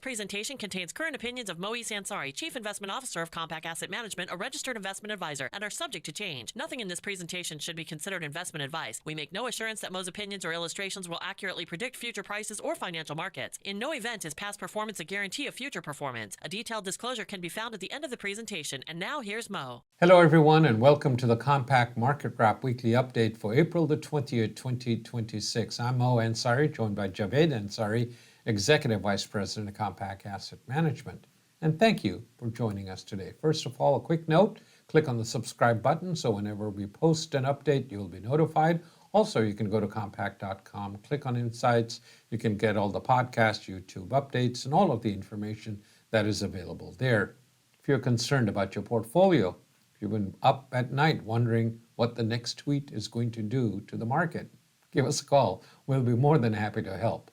presentation contains current opinions of Moe Javaid, Chief Investment Officer of Compact Asset Management, a registered investment advisor, and are subject to change. Nothing in this presentation should be considered investment advice. We make no assurance that Moe's opinions or illustrations will accurately predict future prices or financial markets. In no event is past performance a guarantee of future performance. A detailed disclosure can be found at the end of the presentation. And now here's Moe. Hello everyone, and welcome to the Compact Market Wrap Weekly Update for April the 20th, 2026. I'm Moe Javaid, joined by Javaid Ansari, Executive Vice President of Compact Asset Management. And thank you for joining us today. First of all, a quick note, click on the subscribe button so whenever we post an update, you'll be notified. Also, you can go to compact.com, click on Insights. You can get all the podcast, YouTube updates, and all of the information that is available there. If you're concerned about your portfolio, if you've been up at night wondering what the next tweet is going to do to the market, give us a call. We'll be more than happy to help.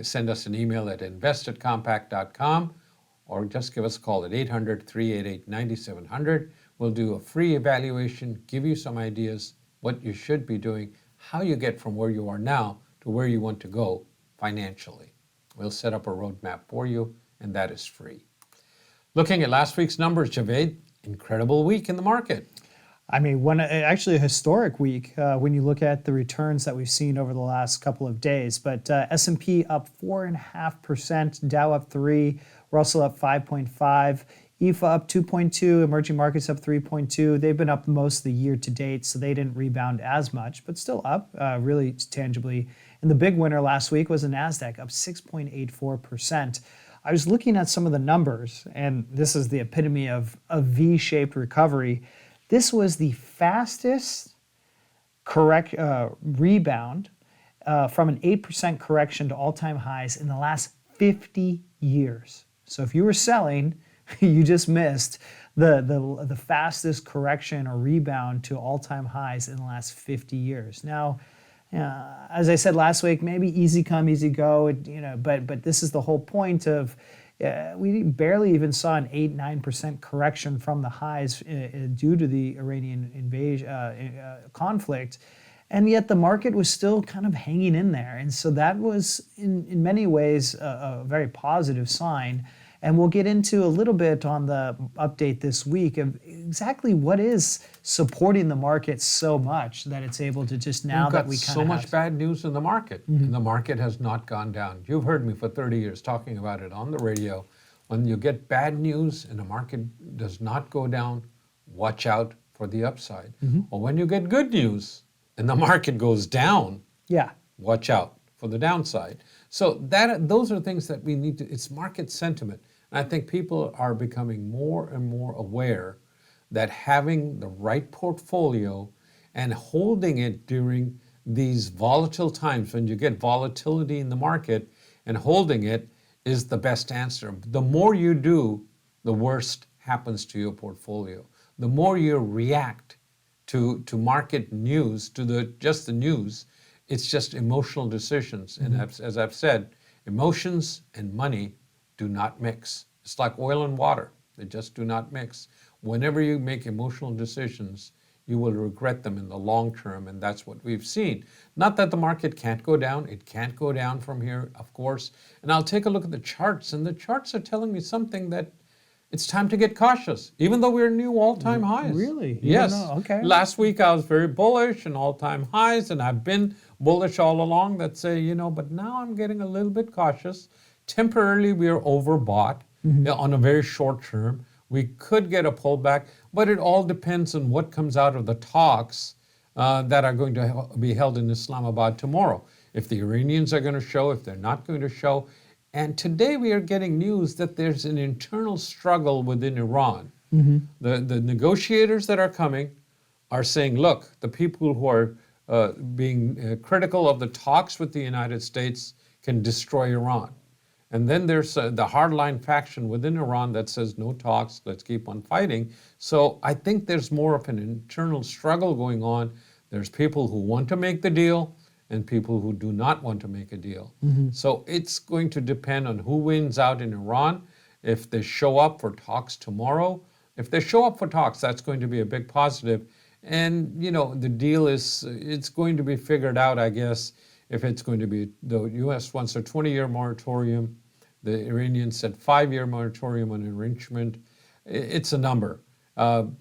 Send us an email at invest@compact.com or just give us a call at 800-388-9700. We'll do a free evaluation, give you some ideas, what you should be doing, how you get from where you are now to where you want to go financially. We'll set up a roadmap for you, and that is free. Looking at last week's numbers, Javaid, incredible week in the market. I mean, actually a historic week when you look at the returns that we've seen over the last couple of days. But S&P up 4.5%, Dow up 3%, Russell up 5.5%, EFA up 2.2%, emerging markets up 3.2%. They've been up most of the year to date, so they didn't rebound as much, but still up really tangibly. And the big winner last week was the NASDAQ, up 6.84%. I was looking at some of the numbers, and this is the epitome of a V-shaped recovery. This was the fastest rebound from an 8% correction to all-time highs in the last 50 years. So if you were selling, you just missed the fastest correction or rebound to all-time highs in the last 50 years. Now, as I said last week, maybe easy come, easy go. But this is the whole point of. We barely even saw an 8-9% correction from the highs due to the Iranian conflict, and yet the market was still kind of hanging in there. And so that was, in many ways, a very positive sign. And we'll get into a little bit on the update this week of exactly what is supporting the market so much that it's able to just now that we kind of so much bad news in the market, and the market has not gone down. You've heard me for 30 years talking about it on the radio. When you get bad news and the market does not go down, watch out for the upside. Or when you get good news and the market goes down, watch out for the downside. So those are things that we need to, it's market sentiment. And I think people are becoming more and more aware that having the right portfolio and holding it during these volatile times, when you get volatility in the market, and holding it is the best answer. The more you do, the worst happens to your portfolio. The more you react to market news, to just the news, it's just emotional decisions. And as I've said, emotions and money do not mix. It's like oil and water. They just do not mix. Whenever you make emotional decisions, you will regret them in the long term, and that's what we've seen. Not that the market can't go down. It can't go down from here, of course. And I'll take a look at the charts, and the charts are telling me something that it's time to get cautious, even though we're new all-time highs. Really? Yes. Okay. Last week I was very bullish and all-time highs, and I've been bullish all along that say, but now I'm getting a little bit cautious. Temporarily, we are overbought on a very short term. We could get a pullback, but it all depends on what comes out of the talks that are going to be held in Islamabad tomorrow. If the Iranians are going to show, if they're not going to show. And today we are getting news that there's an internal struggle within Iran. The negotiators that are coming are saying, look, the people who are being critical of the talks with the United States can destroy Iran. And then there's the hardline faction within Iran that says no talks, let's keep on fighting. So I think there's more of an internal struggle going on. There's people who want to make the deal and people who do not want to make a deal. So it's going to depend on who wins out in Iran. If they show up for talks tomorrow, if they show up for talks, that's going to be a big positive. And, the deal is, it's going to be figured out, I guess, if it's going to be, the U.S. wants a 20-year moratorium, The Iranians said 5-year moratorium on enrichment. It's a number.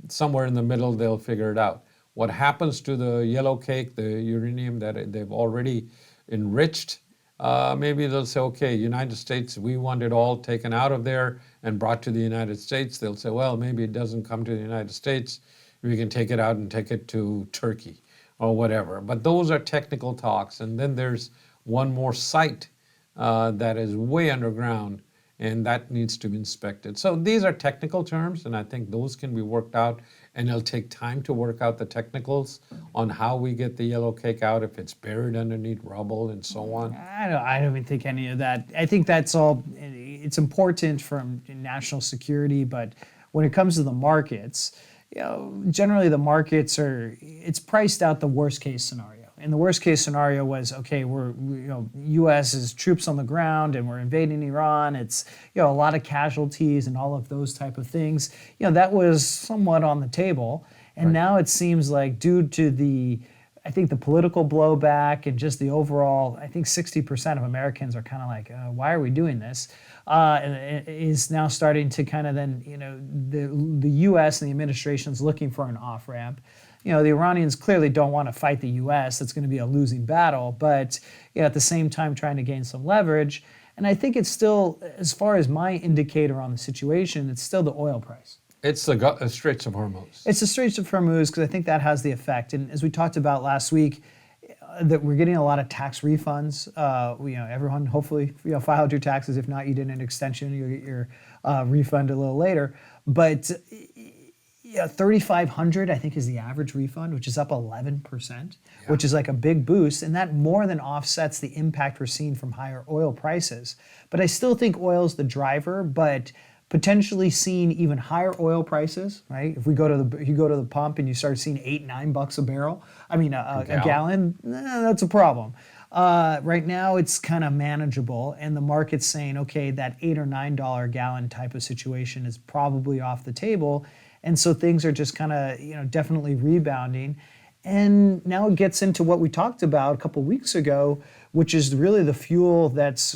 Somewhere in the middle, they'll figure it out. What happens to the yellow cake, the uranium that they've already enriched? Maybe they'll say, okay, United States, we want it all taken out of there and brought to the United States. They'll say, well, maybe it doesn't come to the United States. We can take it out and take it to Turkey or whatever. But those are technical talks. And then there's one more site that is way underground, and that needs to be inspected. So these are technical terms, and I think those can be worked out, and it'll take time to work out the technicals on how we get the yellow cake out, if it's buried underneath rubble and so on. I don't even think any of that. I think that's all, it's important from national security, but when it comes to the markets, generally the markets it's priced out the worst case scenario. And the worst case scenario was, okay, U.S. is troops on the ground and we're invading Iran. It's, a lot of casualties and all of those type of things. That was somewhat on the table. And now it seems like due to I think the political blowback and just the overall, I think 60% of Americans are kind of like, why are we doing this? And it is now starting to kind of then, the U.S. and the administration is looking for an off-ramp. The Iranians clearly don't want to fight the U.S. That's going to be a losing battle, but at the same time trying to gain some leverage. And I think it's still, as far as my indicator on the situation, it's still the oil price. It's the Straits of Hormuz. It's the Straits of Hormuz because I think that has the effect. And as we talked about last week, that we're getting a lot of tax refunds. Everyone hopefully filed your taxes. If not, you did an extension. You'll get your refund a little later. But $3,500 I think is the average refund, which is up 11%, which is like a big boost, and that more than offsets the impact we're seeing from higher oil prices. But I still think oil is the driver, but potentially seeing even higher oil prices, right? If you go to the pump and you start seeing $8-9 a barrel, a gallon, that's a problem. Right now it's kind of manageable, and the market's saying, okay, that $8 or $9 a gallon type of situation is probably off the table. And so things are just kind of, definitely rebounding. And now it gets into what we talked about a couple weeks ago, which is really the fuel that's,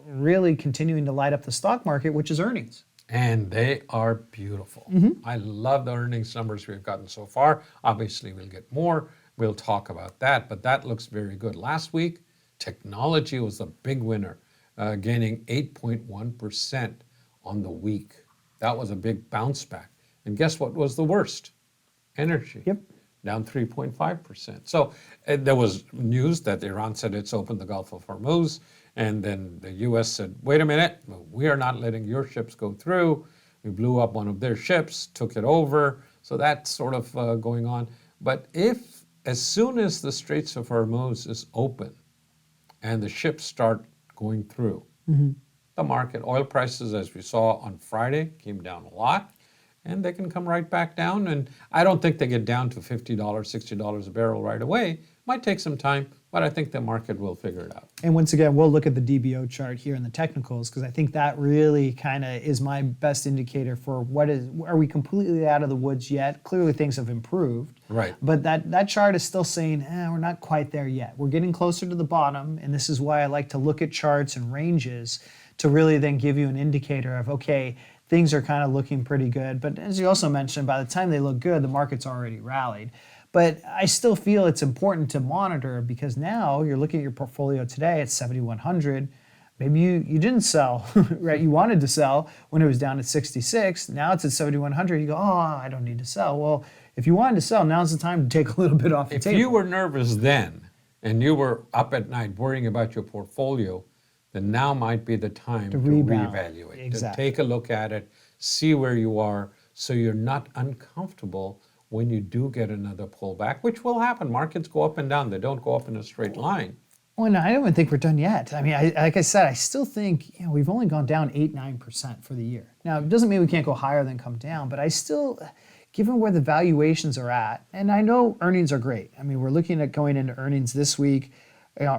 really continuing to light up the stock market, which is earnings. And they are beautiful. I love the earnings numbers we've gotten so far. Obviously, we'll get more. We'll talk about that, but that looks very good. Last week, technology was the big winner, gaining 8.1% on the week. That was a big bounce back. And guess what was the worst? Energy. Yep. Down 3.5%. So there was news that Iran said it's opened the Gulf of Hormuz, and then the U.S. said, wait a minute, we are not letting your ships go through. We blew up one of their ships, took it over. So that's sort of going on. But as soon as the Straits of Hormuz is open and the ships start going through, the market, oil prices, as we saw on Friday, came down a lot. And they can come right back down. And I don't think they get down to $50, $60 a barrel right away. Might take some time, but I think the market will figure it out. And once again, we'll look at the DBO chart here in the technicals, because I think that really kind of is my best indicator for are we completely out of the woods yet? Clearly things have improved. Right. But that chart is still saying, we're not quite there yet. We're getting closer to the bottom. And this is why I like to look at charts and ranges to really then give you an indicator of, okay, things are kind of looking pretty good. But as you also mentioned, by the time they look good, the market's already rallied. But I still feel it's important to monitor, because now you're looking at your portfolio today at 7,100. Maybe you didn't sell, right? You wanted to sell when it was down at 66. Now it's at 7,100. You go, I don't need to sell. Well, if you wanted to sell, now's the time to take a little bit off the table. If you were nervous then and you were up at night worrying about your portfolio, then now might be the time to reevaluate, exactly. To take a look at it, see where you are, so you're not uncomfortable when you do get another pullback, which will happen. Markets go up and down. They don't go up in a straight line. Well, no, I don't even think we're done yet. I mean, like I said, I still think we've only gone down 8-9% for the year. Now, it doesn't mean we can't go higher than come down, but I still, given where the valuations are at, and I know earnings are great. I mean, we're looking at going into earnings this week.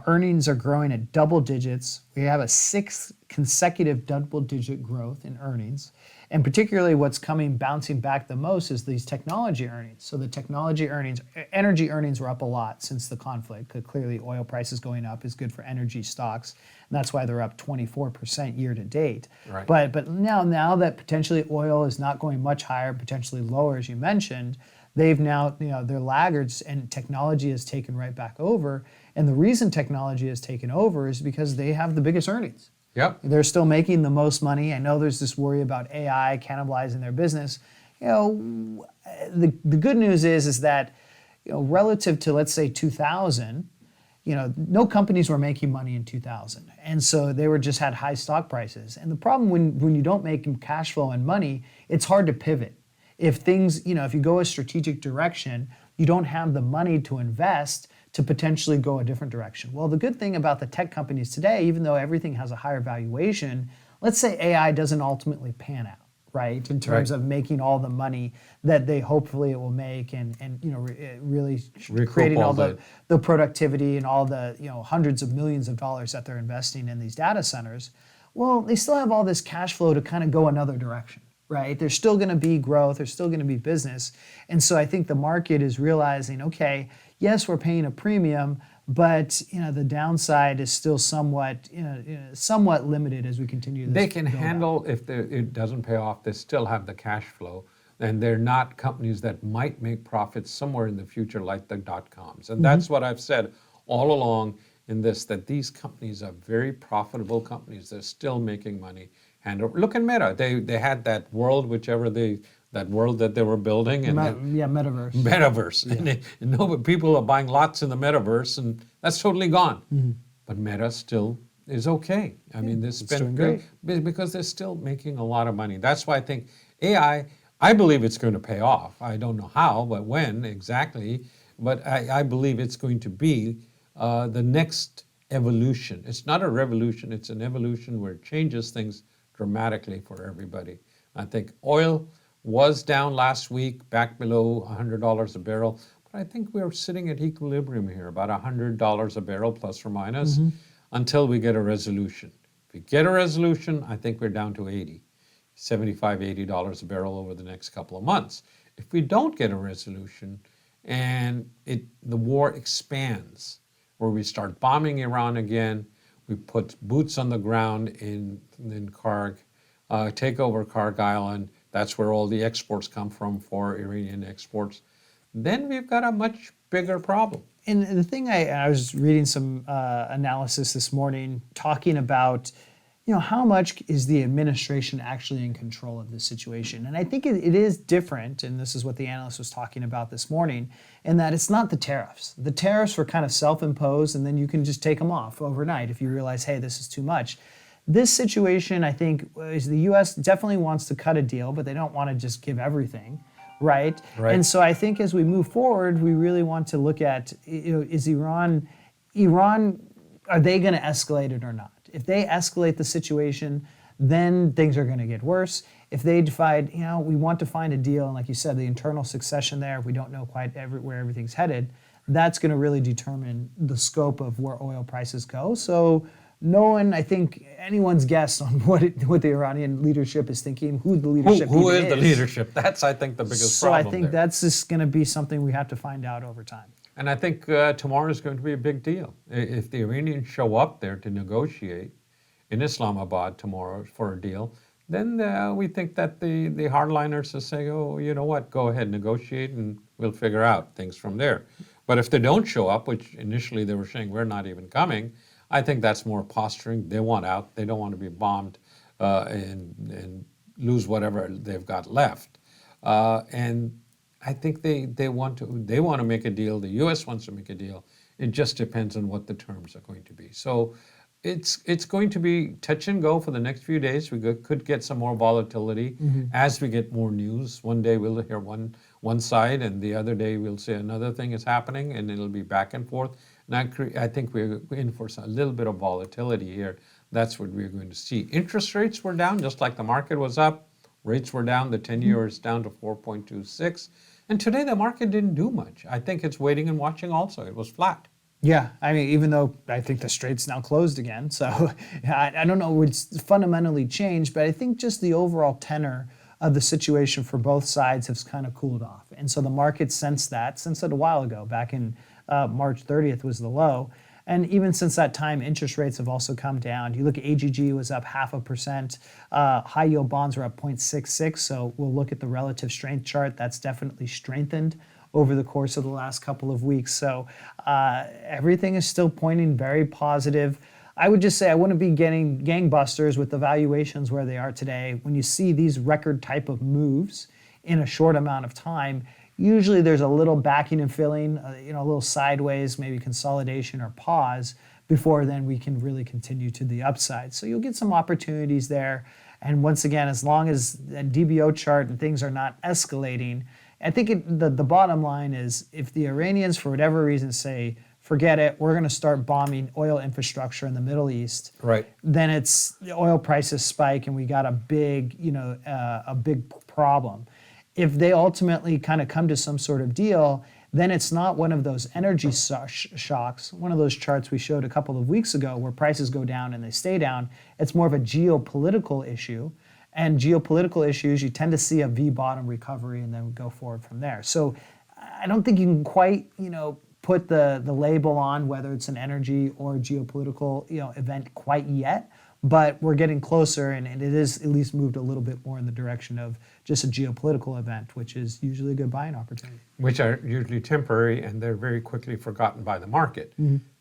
Earnings are growing at double digits. We have a 6th consecutive double-digit growth in earnings. And particularly what's bouncing back the most is these technology earnings. So the technology earnings, energy earnings were up a lot since the conflict, because clearly oil prices going up is good for energy stocks. And that's why they're up 24% year to date. Right. But now that potentially oil is not going much higher, potentially lower, as you mentioned, they've now, they're laggards, and technology has taken right back over. And the reason technology has taken over is because they have the biggest earnings. Yep. They're still making the most money. I know there's this worry about AI cannibalizing their business. The good news is that, relative to, let's say, 2000, no companies were making money in 2000. And so they just had high stock prices. And the problem when you don't make cash flow and money, it's hard to pivot. If things, if you go a strategic direction, you don't have the money to invest to potentially go a different direction. Well, the good thing about the tech companies today, even though everything has a higher valuation, let's say AI doesn't ultimately pan out, right? In terms of making all the money that hopefully it will make, and really creating all the productivity and all the hundreds of millions of dollars that they're investing in these data centers. Well, they still have all this cash flow to kind of go another direction. Right? There's still going to be growth. There's still going to be business. And so I think the market is realizing, okay, yes, we're paying a premium, but the downside is still somewhat limited as we continue this. They can handle if it doesn't pay off. They still have the cash flow, and they're not companies that might make profits somewhere in the future, like the dot-coms. And that's what I've said all along in this, that these companies are very profitable companies. They're still making money. And look at Meta. They had that world, that world that they were building, and metaverse. Metaverse. Yeah. And people are buying lots in the metaverse, and that's totally gone. Mm-hmm. But Meta still is okay. I mean, they spend great because they're still making a lot of money. That's why I think AI. I believe it's going to pay off. I don't know how, but when exactly. But I believe it's going to be the next evolution. It's not a revolution. It's an evolution where it changes things dramatically for everybody. I think oil was down last week, back below $100 a barrel, but I think we're sitting at equilibrium here, about $100 a barrel plus or minus, until we get a resolution. If we get a resolution, I think we're down to $75, $80 a barrel over the next couple of months. If we don't get a resolution and the war expands, where we start bombing Iran again, we put boots on the ground in Karg, take over Karg Island. That's where all the exports come from for Iranian exports. Then we've got a much bigger problem. And the thing I was reading some analysis this morning talking about, how much is the administration actually in control of this situation? And I think it is different, and this is what the analyst was talking about this morning, in that it's not the tariffs. The tariffs were kind of self-imposed, and then you can just take them off overnight if you realize, hey, this is too much. This situation, I think, is the U.S. definitely wants to cut a deal, but they don't want to just give everything, right? And so I think as we move forward, we really want to look at, is Iran, are they going to escalate it or not? If they escalate the situation, then things are going to get worse. If they decide, we want to find a deal, and like you said, the internal succession there, if we don't know quite where everything's headed, that's going to really determine the scope of where oil prices go. So no one, I think, anyone's guess on what the Iranian leadership is thinking, who the leadership who is the leadership? That's, I think, the biggest problem. So I think that's just going to be something we have to find out over time. And I think tomorrow is going to be a big deal. If the Iranians show up there to negotiate in Islamabad tomorrow for a deal, then we think that the hardliners will say, oh, you know what, go ahead, negotiate, and we'll figure out things from there. But if they don't show up, which initially they were saying we're not even coming, I think that's more posturing. They want out. They don't want to be bombed and lose whatever they've got left. And I think they want to make a deal. The U.S. wants to make a deal. It just depends on what the terms are going to be. So it's going to be touch and go for the next few days. We could get some more volatility as we get more news. One day we'll hear one side, and the other day we'll say another thing is happening, and it'll be back and forth. And I think we're in for a little bit of volatility here. That's what we're going to see. Interest rates were down, just like the market was up. Rates were down. The 10-year is down to 4.26. And today the market didn't do much. I think it's waiting and watching also. It was flat. Yeah, I mean, even though I think the Strait's now closed again. So I don't know what's fundamentally changed, but I think just the overall tenor of the situation for both sides has kind of cooled off. And so the market sensed it a while ago, back in March 30th was the low. And even since that time, interest rates have also come down. You look at AGG was up 0.5%. High yield bonds were up 0.66. So we'll look at the relative strength chart. That's definitely strengthened over the course of the last couple of weeks. So everything is still pointing very positive. I would just say I wouldn't be getting gangbusters with the valuations where they are today. When you see these record type of moves in a short amount of time, usually there's a little backing and filling, a little sideways, maybe consolidation or pause before then we can really continue to the upside. So you'll get some opportunities there. And once again, as long as that DBO chart and things are not escalating, I think the bottom line is if the Iranians, for whatever reason, say, forget it, we're going to start bombing oil infrastructure in the Middle East. Right. Then it's the oil prices spike and we got a big problem. If they ultimately kind of come to some sort of deal, then it's not one of those energy shocks, one of those charts we showed a couple of weeks ago where prices go down and they stay down. It's more of a geopolitical issue. And geopolitical issues, you tend to see a V-bottom recovery and then go forward from there. So I don't think you can quite, put the label on whether it's an energy or geopolitical, event quite yet. But we're getting closer, and it is at least moved a little bit more in the direction of just a geopolitical event, which is usually a good buying opportunity. Which are usually temporary, and they're very quickly forgotten by the market.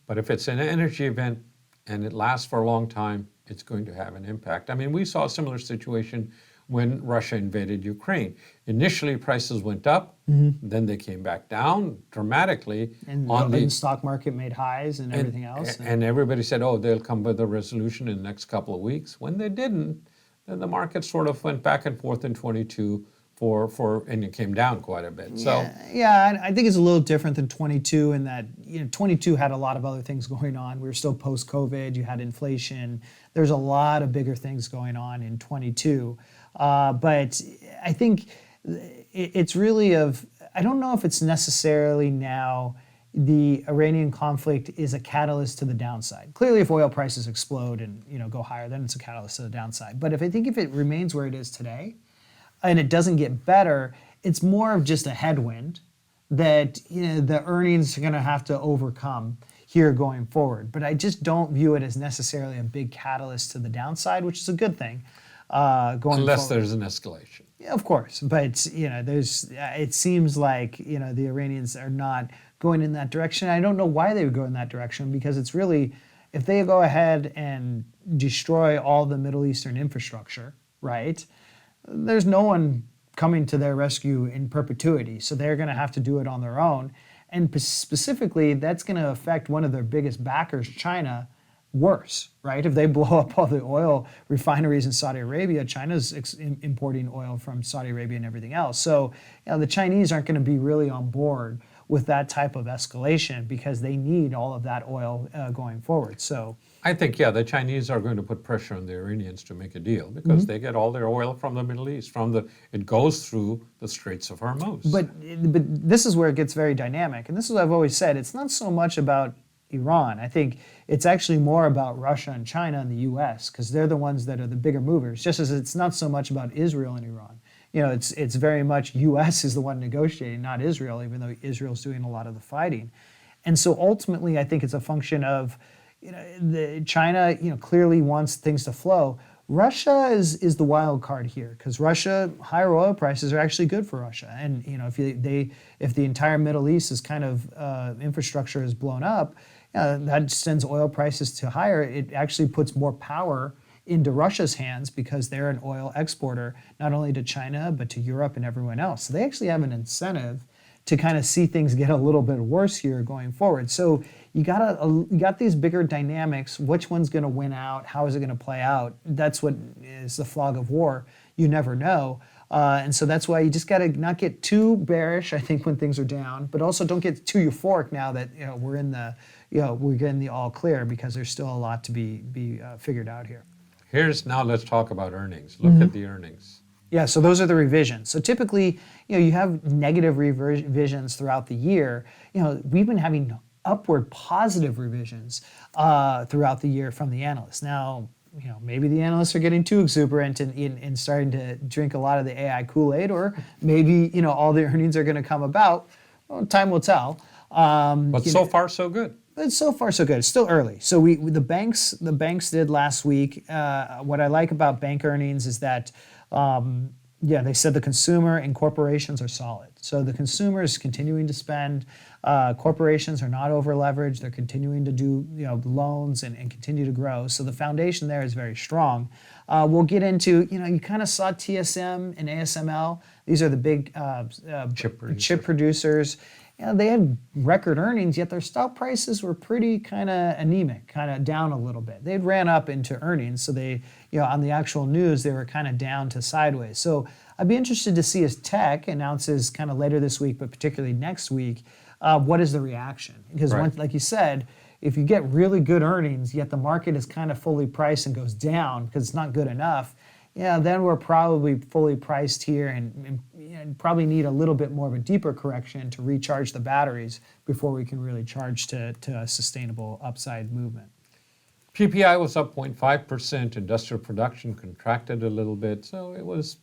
But if it's an energy event and it lasts for a long time, it's going to have an impact. I mean, we saw a similar situation when Russia invaded Ukraine. Initially, prices went up, then they came back down dramatically. And the stock market made highs and everything else. And everybody said, oh, they'll come with a resolution in the next couple of weeks. When they didn't, then the market sort of went back and forth in 22 and it came down quite a bit. So yeah, I think it's a little different than 22 in that 22 had a lot of other things going on. We were still post-COVID. You had inflation. There's a lot of bigger things going on in 22. But I think it's really I don't know if it's necessarily now the Iranian conflict is a catalyst to the downside. Clearly, if oil prices explode and go higher, then it's a catalyst to the downside. But if it remains where it is today, and it doesn't get better, it's more of just a headwind that the earnings are going to have to overcome here going forward. But I just don't view it as necessarily a big catalyst to the downside, which is a good thing. Unless there's an escalation. Yeah, of course, but it seems like the Iranians are not going in that direction. I don't know why they would go in that direction because it's really, if they go ahead and destroy all the Middle Eastern infrastructure, right? There's no one coming to their rescue in perpetuity, so they're going to have to do it on their own. And specifically, that's going to affect one of their biggest backers, China, worse, right? If they blow up all the oil refineries in Saudi Arabia, China's importing oil from Saudi Arabia and everything else. So the Chinese aren't going to be really on board with that type of escalation because they need all of that oil going forward. So I think, the Chinese are going to put pressure on the Iranians to make a deal because they get all their oil from the Middle East. It goes through the Straits of Hormuz. But this is where it gets very dynamic. And this is what I've always said. It's not so much about Iran. I think it's actually more about Russia and China and the U.S. because they're the ones that are the bigger movers, just as it's not so much about Israel and Iran. It's very much U.S. is the one negotiating, not Israel, even though Israel's doing a lot of the fighting. And so ultimately, I think it's a function of China, clearly wants things to flow. Russia is the wild card here because higher oil prices are actually good for Russia. And if the entire Middle East is kind of infrastructure is blown up, that sends oil prices to higher. It actually puts more power into Russia's hands because they're an oil exporter, not only to China, but to Europe and everyone else. So they actually have an incentive to kind of see things get a little bit worse here going forward. So you got these bigger dynamics. Which one's going to win out? How is it going to play out? That's what is the fog of war. You never know. And so that's why you just got to not get too bearish, I think, when things are down, but also don't get too euphoric now that we're in we're getting the all clear because there's still a lot to be figured out here. Now let's talk about earnings. Look at the earnings. Yeah, so those are the revisions. So typically, you have negative revisions throughout the year. We've been having upward positive revisions throughout the year from the analysts. Now, maybe the analysts are getting too exuberant and starting to drink a lot of the AI Kool-Aid, or maybe all the earnings are going to come about. Well, time will tell. But so far, so good. But so far, so good. It's still early. So the banks did last week. What I like about bank earnings is that, they said the consumer and corporations are solid. So the consumer is continuing to spend. Corporations are not over leveraged. They're continuing to do loans and continue to grow. So the foundation there is very strong. We'll get into you kind of saw TSM and ASML. These are the big chip producers. They had record earnings, yet their stock prices were pretty kind of anemic, kind of down a little bit. They'd ran up into earnings, so they, on the actual news, they were kind of down to sideways. So I'd be interested to see as tech announces kind of later this week, but particularly next week, what is the reaction? Because Right. once, like you said, if you get really good earnings, yet the market is kind of fully priced and goes down because it's not good enough, then we're probably fully priced here and probably need a little bit more of a deeper correction to recharge the batteries before we can really charge to a sustainable upside movement. PPI was up 0.5%. Industrial production contracted a little bit. So it was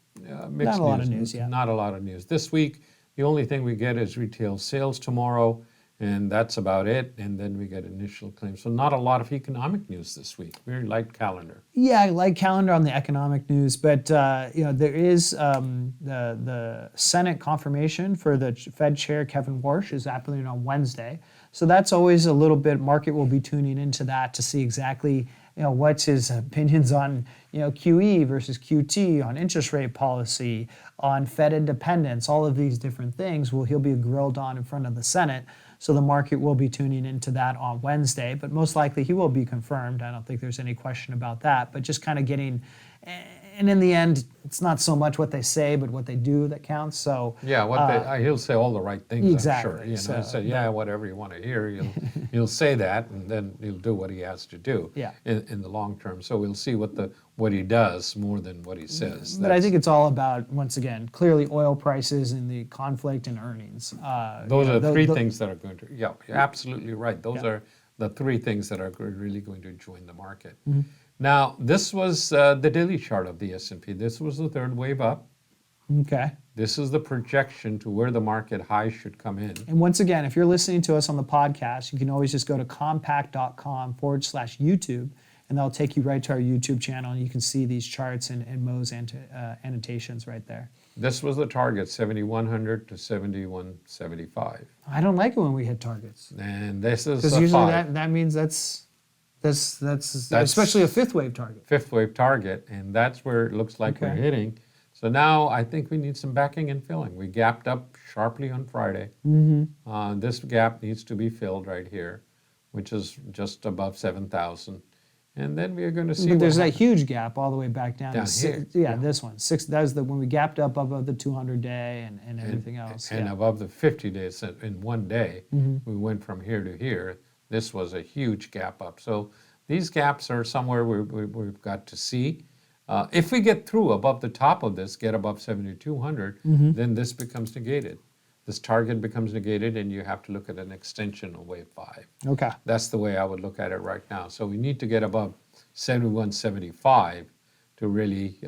mixed news. Not a lot of news, yeah. Not a lot of news. This week, the only thing we get is retail sales tomorrow, and that's about it. And then we get initial claims. So not a lot of economic news this week. Very light calendar. Yeah, I like calendar on the economic news, but there is the Senate confirmation for the Fed Chair Kevin Warsh is happening on Wednesday. So that's always a little bit. Market will be tuning into that to see exactly what's his opinions on QE versus QT, on interest rate policy, on Fed independence, all of these different things. Well, he'll be grilled on in front of the Senate. So the market will be tuning into that on Wednesday, but most likely he will be confirmed. I don't think there's any question about that, but just kind of getting, and in the end, it's not so much what they say, but what they do that counts. So yeah, he'll say all the right things, exactly. I'm sure. Say, whatever you want to hear, he'll say that, and then he'll do what he has to do in the long term. So we'll see what he does more than what he says. But I think it's all about, once again, clearly oil prices and the conflict and earnings. Those are three things that are going to, you're absolutely right. Those are the three things that are really going to join the market. Mm-hmm. Now, this was the daily chart of the S&P. This was the third wave up. Okay. This is the projection to where the market high should come in. And once again, if you're listening to us on the podcast, you can always just go to compact.com/YouTube, and that'll take you right to our YouTube channel, and you can see these charts and Moe's annotations right there. This was the target, 7,100 to 7,175. I don't like it when we hit targets. And this is because usually that means that's especially a fifth wave target. Fifth wave target, and that's where it looks like we're hitting. So now I think we need some backing and filling. We gapped up sharply on Friday. Mm-hmm. This gap needs to be filled right here, which is just above 7,000. And then we are going to see. But there's that huge gap all the way back down to here. This one. That was when we gapped up above the 200-day and everything else. And above the 50 days in one day, we went from here to here. This was a huge gap up. So these gaps are somewhere we've got to see. If we get through above the top of this, get above 7,200, then this becomes negated. This target becomes negated, and you have to look at an extension of wave 5. Okay. That's the way I would look at it right now. So we need to get above 71.75 to really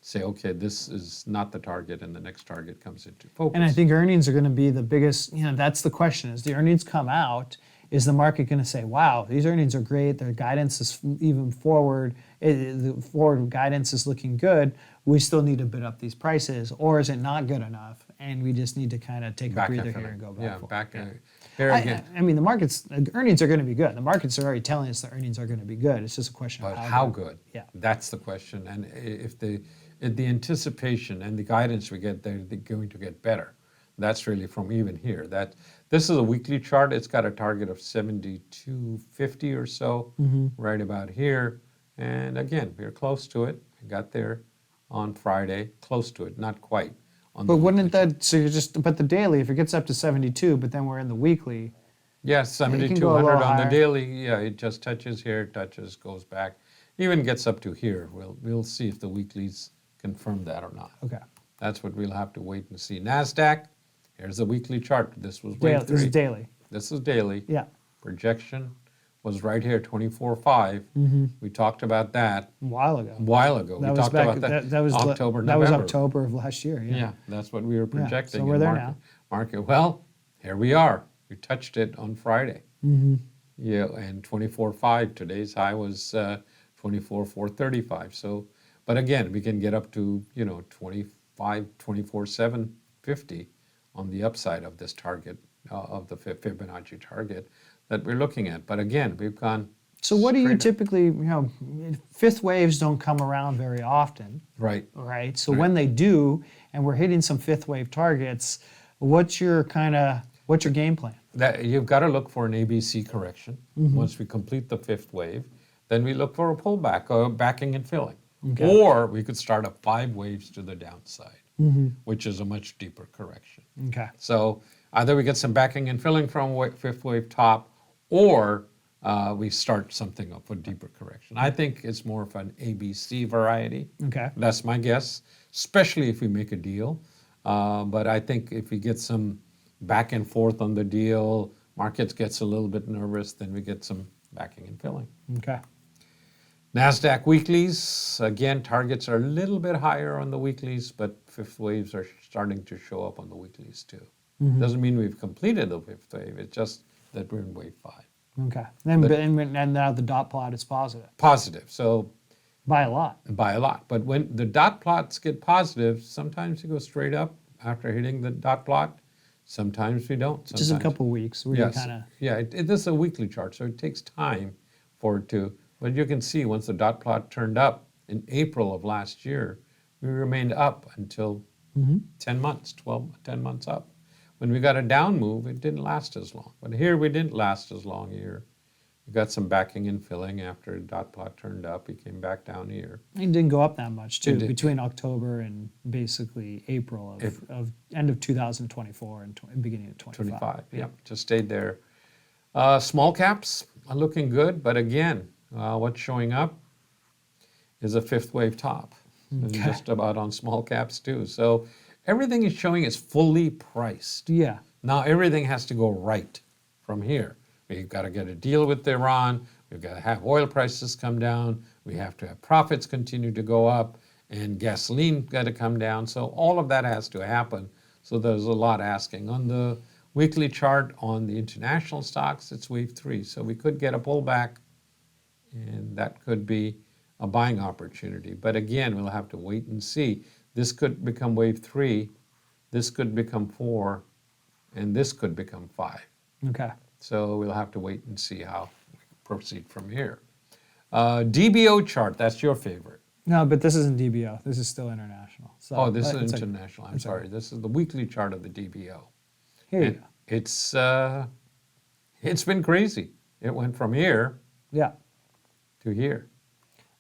say, okay, this is not the target, and the next target comes into focus. And I think earnings are going to be the biggest, that's the question. As the earnings come out, is the market going to say, wow, these earnings are great, their guidance is even forward, the forward guidance is looking good, we still need to bid up these prices, or is it not good enough, and we just need to kind of take a breather here and go back forward. Here again. I mean, the earnings are going to be good. The markets are already telling us the earnings are going to be good. It's just a question of how good. Yeah. That's the question. And if the anticipation and the guidance we get, they're going to get better. That's really from even here. This is a weekly chart. It's got a target of 72.50 or so, right about here. And again, we're close to it. We got there on Friday, close to it, not quite. But wouldn't that, but the daily, if it gets up to 72, but then we're in the weekly. Yes, 7,200 on the daily. Yeah, it just touches here, goes back, even gets up to here. We'll see if the weeklies confirm that or not. Okay. That's what we'll have to wait and see. NASDAQ, here's the weekly chart. This was wave 3. This is daily. This is daily. Yeah. Projection was right here, 24.5. We talked about that A while ago. a while ago. We That was talked back. about that, That was October, That was November. October of last year. Yeah. Yeah, that's what we were projecting. so we're in there market, now. Market. Well, here we are. We touched it on Friday. Yeah, and 24.5. Today's high was 24.435. So, but again, we can get up to 24.750 on the upside of this target of the Fibonacci target that we're looking at. But again, we've gone. So what do you straight up. typically, fifth waves don't come around very often, Right. right? So when they do, and we're hitting some fifth wave targets, what's your game plan? That you've got to look for an ABC correction. Once we complete the fifth wave, then we look for a pullback or backing and filling. Or we could start up 5 waves to the downside, which is a much deeper correction. Okay. So either we get some backing and filling from fifth wave top, or we start something up for deeper correction. I think it's more of an ABC variety. Okay. That's my guess, especially if we make a deal. But I think if we get some back and forth on the deal, markets gets a little bit nervous, then we get some backing and filling. Okay. NASDAQ weeklies, again, targets are a little bit higher on the weeklies, but fifth waves are starting to show up on the weeklies too. Doesn't mean we've completed the fifth wave, it's just that we're in wave 5. Okay. And now the dot plot is positive Positive, so by a lot. by a lot. But when the dot plots get positive, sometimes you go straight up after hitting the dot plot, sometimes we don't. Just a Sometimes- couple of weeks. Where you kind of. Yeah, it is a weekly chart, so it takes time for it to, but you can see once the dot plot turned up in April of last year, we remained up until 10 months, 10 months up. When we got a down move, it didn't last as long. But here we didn't last as long here. We got some backing and filling after the dot plot turned up. We came back down here. It didn't go up that much too, It did. between October and basically April of end of 2024 and beginning of 25. 25, yeah, just stayed there. Small caps are looking good, but again, what's showing up is a fifth wave top. And just about on small caps too. So everything is showing is fully priced. Yeah. Now everything has to go right from here. We've got to get a deal with Iran. We've got to have oil prices come down. We have to have profits continue to go up, and gasoline got to come down. So all of that has to happen. So there's a lot asking. On the weekly chart on the international stocks, it's wave 3. So we could get a pullback, and that could be a buying opportunity. But again, we'll have to wait and see. This could become wave 3, this could become 4, and this could become 5. Okay. So we'll have to wait and see how we proceed from here. DBO chart, that's your favorite. No, but this isn't DBO. This is still international. So, Oh, this it's is okay. international. I'm sorry. This is the weekly chart of the DBO. Here you And go. it's been crazy. It went from here Yeah. to here.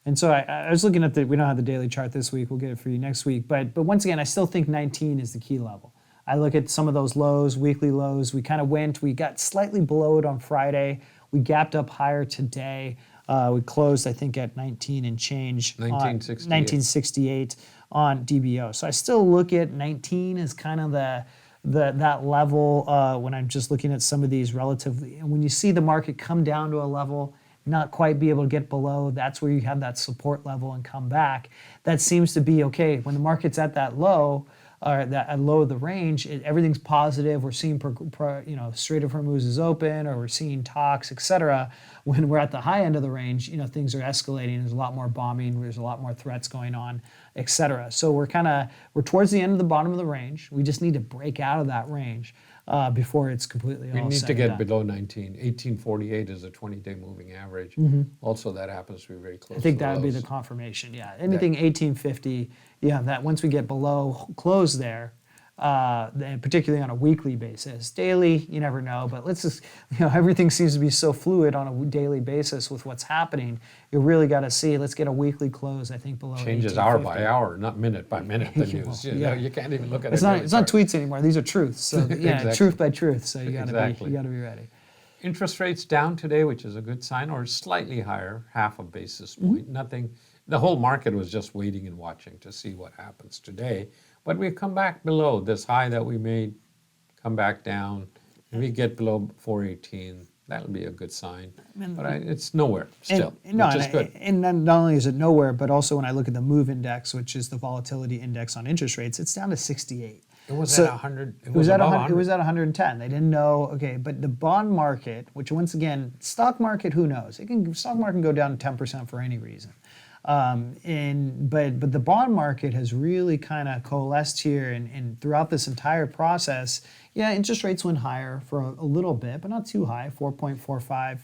And so I was looking at we don't have the daily chart this week. We'll get it for you next week. But once again, I still think 19 is the key level. I look at some of those lows, weekly lows. We got slightly below it on Friday. We gapped up higher today. We closed, I think, at 19 and change. 1968. 1968 on DBO. So I still look at 19 as kind of that level when I'm just looking at some of these relatively. And when you see the market come down to a level, not quite be able to get below, that's where you have that support level and come back. That seems to be okay. When the market's at that low, or at low of the range, everything's positive. We're seeing Strait of Hormuz is open, or we're seeing talks, etc. When we're at the high end of the range, things are escalating. There's a lot more bombing. There's a lot more threats going on, etc. So we're towards the end of the bottom of the range. We just need to break out of that range before it's completely We all need said to and get done. below 19. 1848 is a 20-day moving average. Also, that happens to be very close. I think to that would be lows. the confirmation. Yeah, anything 1850. Yeah, that once we get below close there, and particularly on a weekly basis. Daily, you never know, but let's just, everything seems to be so fluid on a daily basis with what's happening. You really got to see. Let's get a weekly close. I think below. Changes hour 1850. by hour, not minute by minute. The news. Yeah. You can't even look at It's it. not. It's not tweets anymore. These are truths. So yeah, Exactly. truth by truth. So you got to Exactly. be ready. Interest rates down today, which is a good sign, or slightly higher, half a basis point. Nothing. The whole market was just waiting and watching to see what happens today. But we've come back below this high that we made, come back down, and we get below 418. That'll be a good sign. But it's nowhere still, No, which is good. and not only is it nowhere, but also when I look at the MOVE index, which is the volatility index on interest rates, it's down to 68. It was So at 100. It was at above 100. It was at 110. They didn't know. Okay, but the bond market, which once again, stock market, who knows? Stock market can go down 10% for any reason. But the bond market has really kind of coalesced here, and throughout this entire process, yeah, interest rates went higher for a little bit, but not too high, 4.45,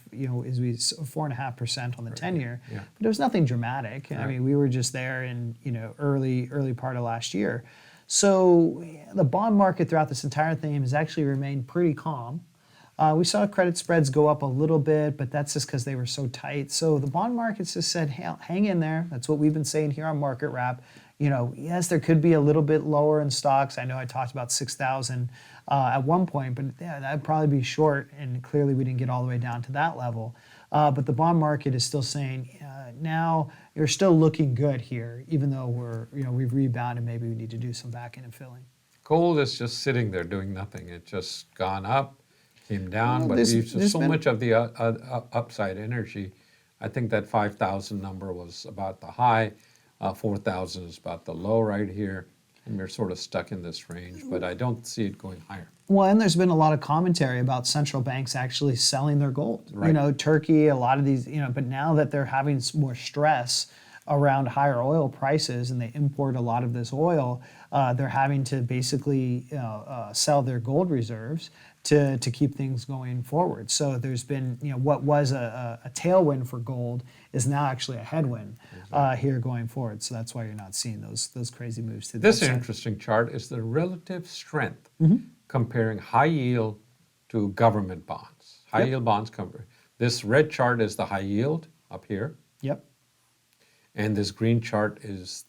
as we 4.5% on the 10-year. Yeah. But it was nothing dramatic. I Right. mean, we were just there in early part of last year. So the bond market throughout this entire thing has actually remained pretty calm. We saw credit spreads go up a little bit, but that's just because they were so tight. So the bond markets just said, hey, hang in there. That's what we've been saying here on Market Wrap. Yes, there could be a little bit lower in stocks. I know I talked about 6,000 at one point, but yeah, that'd probably be short, and clearly we didn't get all the way down to that level. But the bond market is still saying, now you're still looking good here, even though we've rebounded. Maybe we need to do some back end and filling. Gold is just sitting there doing nothing. It's just gone up, came down, Well, but there's so been- much of the upside energy. I think that 5,000 number was about the high, 4,000 is about the low right here, and we're sort of stuck in this range, but I don't see it going higher. Well, and there's been a lot of commentary about central banks actually selling their gold. Right. Turkey, a lot of these, but now that they're having more stress around higher oil prices and they import a lot of this oil, they're having to basically sell their gold reserves to keep things going forward. So there's been, what was a tailwind for gold is now actually a headwind here going forward. So that's why you're not seeing those crazy moves to the This upside. interesting chart is the relative strength Mm-hmm. comparing high yield to government bonds. High yield bonds this red chart is the high yield up here, Yep. and this green chart is,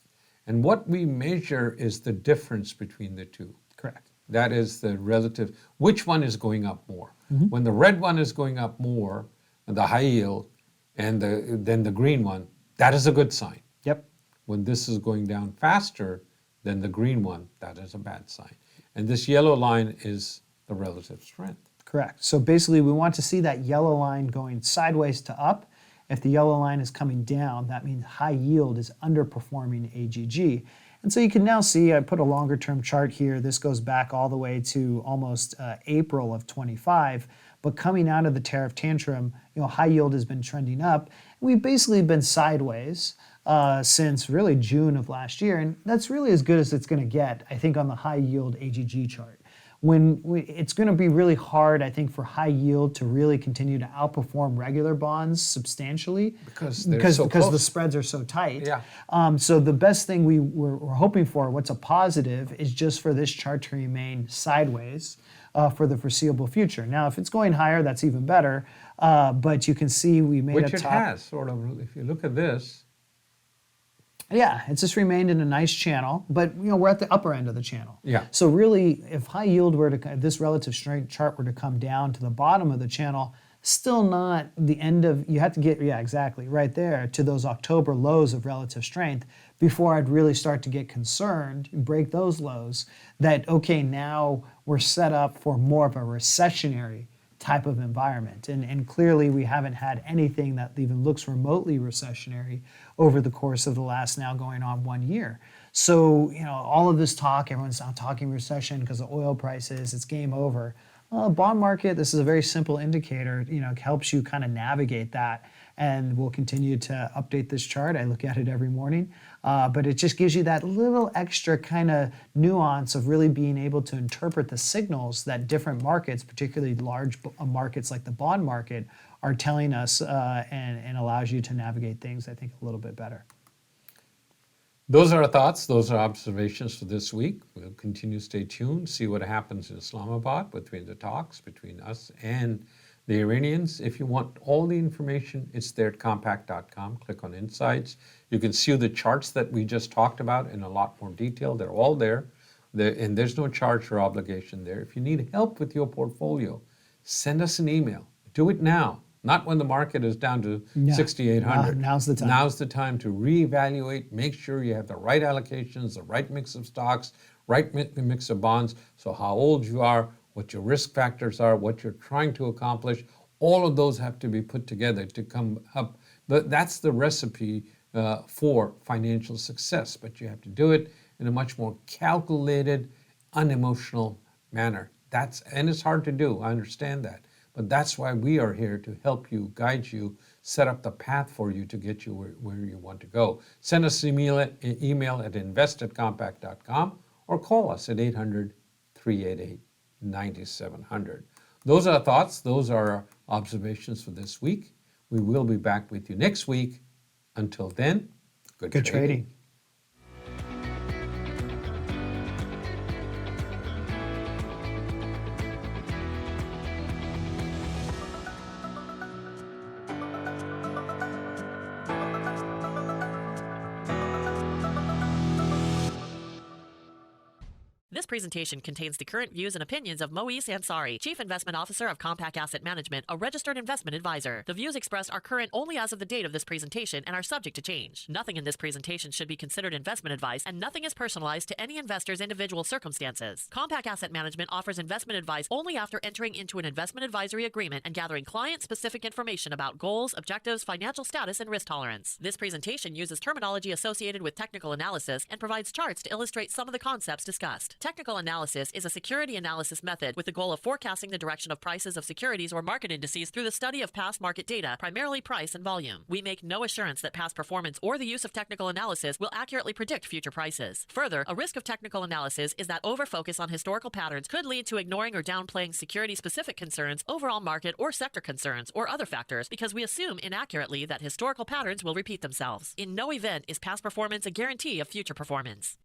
and what we measure is the difference between the two. Correct. That is the relative, which one is going up more? Mm-hmm. When the red one is going up more, the high yield, and then the green one, that is a good sign. Yep. When this is going down faster than the green one, that is a bad sign. And this yellow line is the relative strength. Correct. So basically, we want to see that yellow line going sideways to up. If the yellow line is coming down, that means high yield is underperforming AGG. And so you can now see, I put a longer term chart here. This goes back all the way to almost April of 25. But coming out of the tariff tantrum, high yield has been trending up. We've basically been sideways since really June of last year. And that's really as good as it's going to get, I think, on the high yield AGG chart. It's going to be really hard, I think, for high yield to really continue to outperform regular bonds substantially Because they're so because the close. spreads are so tight. Yeah. So the best thing we're hoping for, what's a positive, is just for this chart to remain sideways for the foreseeable future. Now, if it's going higher, that's even better. But you can see we made Which a it top. has, sort of. If you look at this, Yeah, it's just remained in a nice channel, but we're at the upper end of the channel. Yeah. So really, if high yield this relative strength chart were to come down to the bottom of the channel, still not the end of, you have to get, yeah, exactly, right there to those October lows of relative strength before I'd really start to get concerned, break those lows, that, okay, now we're set up for more of a recessionary type of environment. And clearly we haven't had anything that even looks remotely recessionary over the course of the last now going on 1 year. So, all of this talk, everyone's now talking recession because of oil prices, it's game over. Well, bond market, this is a very simple indicator, it helps you kind of navigate that. And we'll continue to update this chart. I look at it every morning. But it just gives you that little extra kind of nuance of really being able to interpret the signals that different markets, particularly large markets like the bond market, are telling us and allows you to navigate things, I think, a little bit better. those are our thoughts. Those are observations for this week. We'll continue to stay tuned, see what happens in Islamabad between the talks between us and the Iranians. If you want all the information, it's there at compact.com. Click on Insights. You can see the charts that we just talked about in a lot more detail. They're all there. And there's no charge or obligation there. If you need help with your portfolio, send us an email. Do it now, not when the market is down to 6,800. Now's the time. Now's the time to reevaluate, make sure you have the right allocations, the right mix of stocks, right mix of bonds. So how old you are, what your risk factors are, what you're trying to accomplish, All of those have to be put together to come up. That's the recipe for financial success, but you have to do it in a much more calculated, unemotional manner. And it's hard to do, I understand that. But that's why we are here to help you, guide you, set up the path for you to get you where you want to go. Send us an email at invest@compact.com or call us at 800-388-9700. Those are our thoughts. Those are our observations for this week. We will be back with you next week. Until then, good trading. This presentation contains the current views and opinions of Moe Javaid, Chief Investment Officer of Compact Asset Management, a registered investment advisor. The views expressed are current only as of the date of this presentation and are subject to change. Nothing in this presentation should be considered investment advice, and nothing is personalized to any investor's individual circumstances. Compact Asset Management offers investment advice only after entering into an investment advisory agreement and gathering client-specific information about goals, objectives, financial status, and risk tolerance. This presentation uses terminology associated with technical analysis and provides charts to illustrate some of the concepts discussed. Technical analysis is a security analysis method with the goal of forecasting the direction of prices of securities or market indices through the study of past market data, primarily price and volume. We make no assurance that past performance or the use of technical analysis will accurately predict future prices. Further, a risk of technical analysis is that overfocus on historical patterns could lead to ignoring or downplaying security-specific concerns, overall market or sector concerns, or other factors because we assume inaccurately that historical patterns will repeat themselves. In no event is past performance a guarantee of future performance.